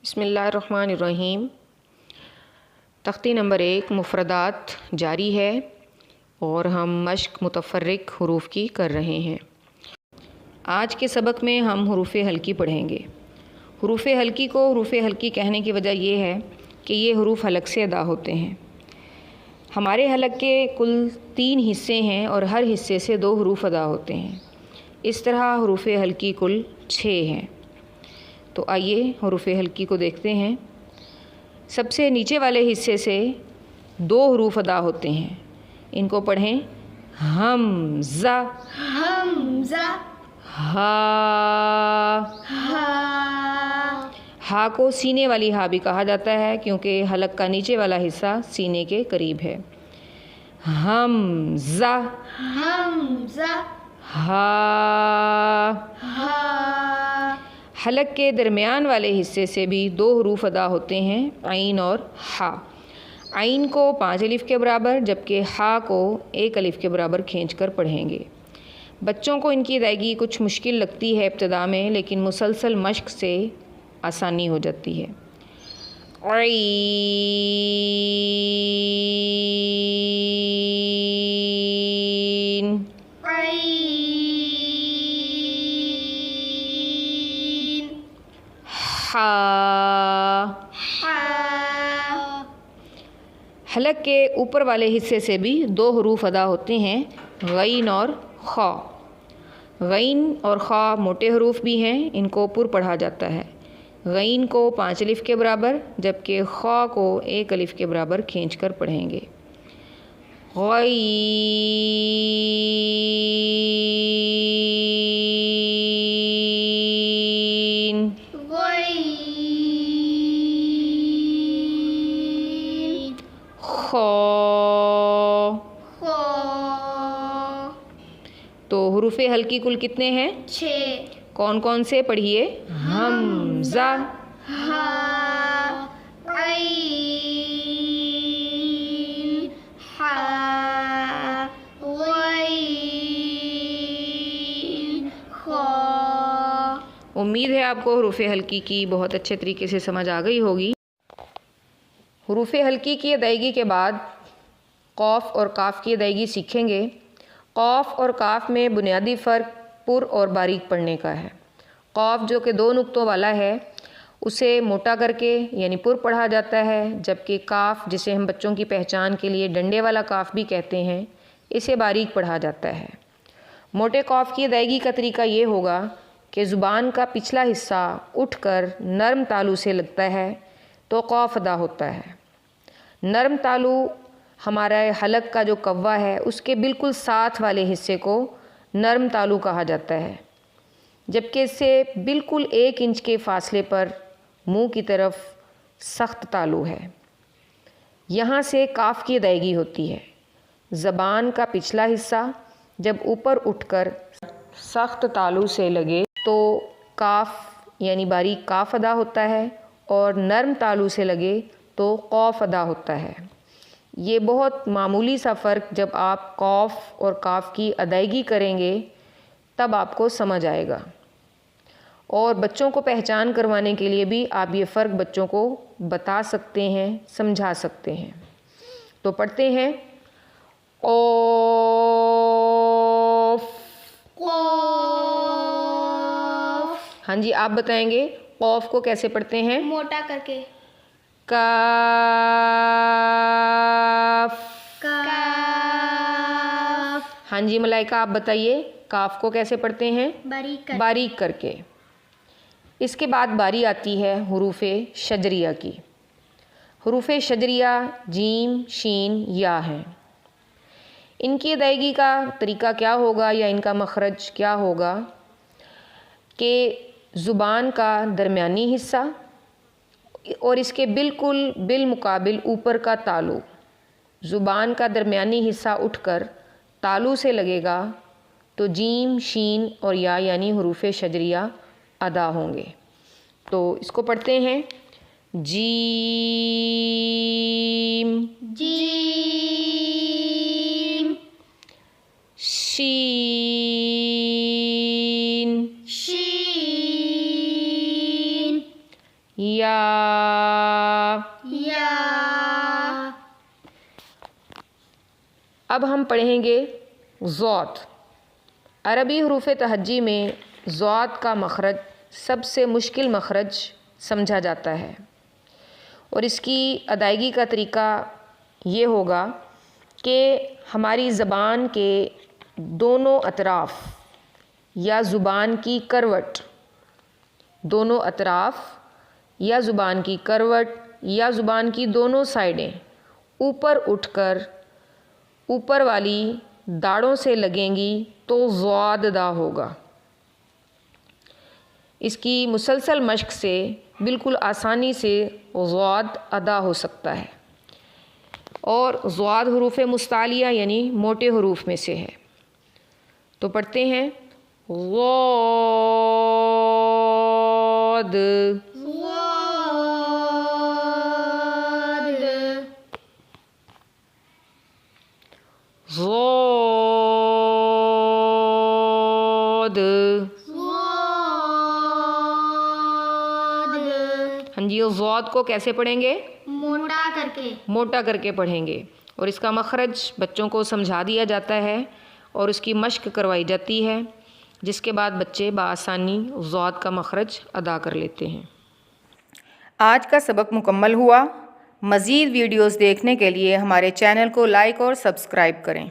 بسم اللہ الرحمن الرحیم۔ تختی نمبر 1 مفردات جاری ہے اور ہم مشق متفرق حروف کی کر رہے ہیں۔ آج کے سبق میں ہم حروف حلقی پڑھیں گے۔ حروف حلقی کو حروف حلقی کہنے کی وجہ یہ ہے کہ یہ حروف حلق سے ادا ہوتے ہیں۔ ہمارے حلق کے کل 3 حصے ہیں اور ہر حصے سے 2 حروف ادا ہوتے ہیں۔ اس طرح حروف حلقی کل 6 ہیں۔ تو آئیے حروف حلقی کو دیکھتے ہیں۔ سب سے نیچے والے حصے سے 2 حروف ادا ہوتے ہیں۔ ان کو پڑھیں۔ حمزہ، حمزہ، ہا۔ ہا۔ ہا کو سینے والی ہا بھی کہا جاتا ہے کیونکہ حلق کا نیچے والا حصہ سینے کے قریب ہے۔ حمزہ، حمزہ، ہا۔ ہا۔ حلق کے درمیان والے حصے سے بھی 2 حروف ادا ہوتے ہیں، عین اور ہا۔ عین کو 5 الف کے برابر جبکہ ہا کو 1 الف کے برابر کھینچ کر پڑھیں گے۔ بچوں کو ان کی ادائیگی کچھ مشکل لگتی ہے ابتدا میں، لیکن مسلسل مشق سے آسانی ہو جاتی ہے۔ عین، ہا۔ حلق کے اوپر والے حصے سے بھی 2 حروف ادا ہوتے ہیں، غین اور خا۔ غین اور خا موٹے حروف بھی ہیں، ان کو پر پڑھا جاتا ہے۔ غین کو 5 الف کے برابر جبکہ خا کو 1 الف کے برابر کھینچ کر پڑھیں گے۔ غین، خا۔ تو حروف حلقی کل کتنے ہیں؟ 6۔ کون کون سے پڑھیے؟ حمزہ، ہا، عین، ہا، غین، خا۔ امید ہے آپ کو حروف حلقی کی بہت اچھے طریقے سے سمجھ آ گئی ہوگی۔ حروف حلقی کی ادائیگی کے بعد قاف اور کاف کی ادائیگی سیکھیں گے۔ قاف اور کاف میں بنیادی فرق پر اور باریک پڑھنے کا ہے۔ قاف جو کہ 2 نقطوں والا ہے اسے موٹا کر کے یعنی پر پڑھا جاتا ہے، جبکہ کاف جسے ہم بچوں کی پہچان کے لیے ڈنڈے والا کاف بھی کہتے ہیں، اسے باریک پڑھا جاتا ہے۔ موٹے قاف کی ادائیگی کا طریقہ یہ ہوگا کہ زبان کا پچھلا حصہ اٹھ کر نرم تالو سے لگتا ہے تو قاف ادا ہوتا ہے۔ نرم تالو ہمارا حلق کا جو کوا ہے اس کے بالکل ساتھ والے حصے کو نرم تالو کہا جاتا ہے، جبکہ اس سے بالکل 1 انچ کے فاصلے پر منہ کی طرف سخت تالو ہے۔ یہاں سے کاف کی ادائیگی ہوتی ہے۔ زبان کا پچھلا حصہ جب اوپر اٹھ کر سخت تالو سے لگے تو کاف یعنی باریک کاف ادا ہوتا ہے، اور نرم تالو سے لگے تو قاف ادا ہوتا ہے۔ یہ بہت معمولی سا فرق جب آپ قاف اور کاف کی ادائیگی کریں گے تب آپ کو سمجھ آئے گا، اور بچوں کو پہچان کروانے کے لیے بھی آپ یہ فرق بچوں کو بتا سکتے ہیں، سمجھا سکتے ہیں۔ تو پڑھتے ہیں قاف۔ قاف۔ ہاں جی، آپ بتائیں گے قاف کو کیسے پڑھتے ہیں؟ موٹا کر کے۔ کاف۔ کاف۔ ہاں جی ملائکہ، آپ بتائیے کاف کو کیسے پڑھتے ہیں؟ باریک کر۔ باریک کر کے۔ اس کے بعد باری آتی ہے حروف شجریہ کی۔ حروف شجریہ جیم، شین، یا ہیں۔ ان کی ادائیگی کا طریقہ کیا ہوگا یا ان کا مخرج کیا ہوگا کہ زبان کا درمیانی حصہ اور اس کے بالکل بالمقابل اوپر کا تالو، زبان کا درمیانی حصہ اٹھ کر تالو سے لگے گا تو جیم، شین اور یا یعنی حروف شجریہ ادا ہوں گے۔ تو اس کو پڑھتے ہیں جیم، جیم، شین، شین، یا. یا. اب ہم پڑھیں گے ضاد. عربی حروف تہجی میں ضاد کا مخرج سب سے مشکل مخرج سمجھا جاتا ہے، اور اس کی ادائیگی کا طریقہ یہ ہوگا کہ ہماری زبان کے دونوں اطراف یا زبان کی کروٹ، دونوں اطراف یا زبان کی کروٹ یا زبان کی دونوں سائڈیں اوپر اٹھ کر اوپر والی داڑوں سے لگیں گی تو ضاد ادا ہوگا. اس کی مسلسل مشق سے بالکل آسانی سے ضاد ادا ہو سکتا ہے، اور ضاد حروف مستعلیہ یعنی موٹے حروف میں سے ہے. تو پڑھتے ہیں ضاد. ضاد. ہاں جی، ضاد کو کیسے پڑھیں گے؟ موٹا کر کے. موٹا کر کے پڑھیں گے، اور اس کا مخرج بچوں کو سمجھا دیا جاتا ہے اور اس کی مشق کروائی جاتی ہے، جس کے بعد بچے بآسانی ضاد کا مخرج ادا کر لیتے ہیں. آج کا سبق مکمل ہوا. مزید ویڈیوز دیکھنے کے لیے ہمارے چینل کو لائک اور سبسکرائب کریں.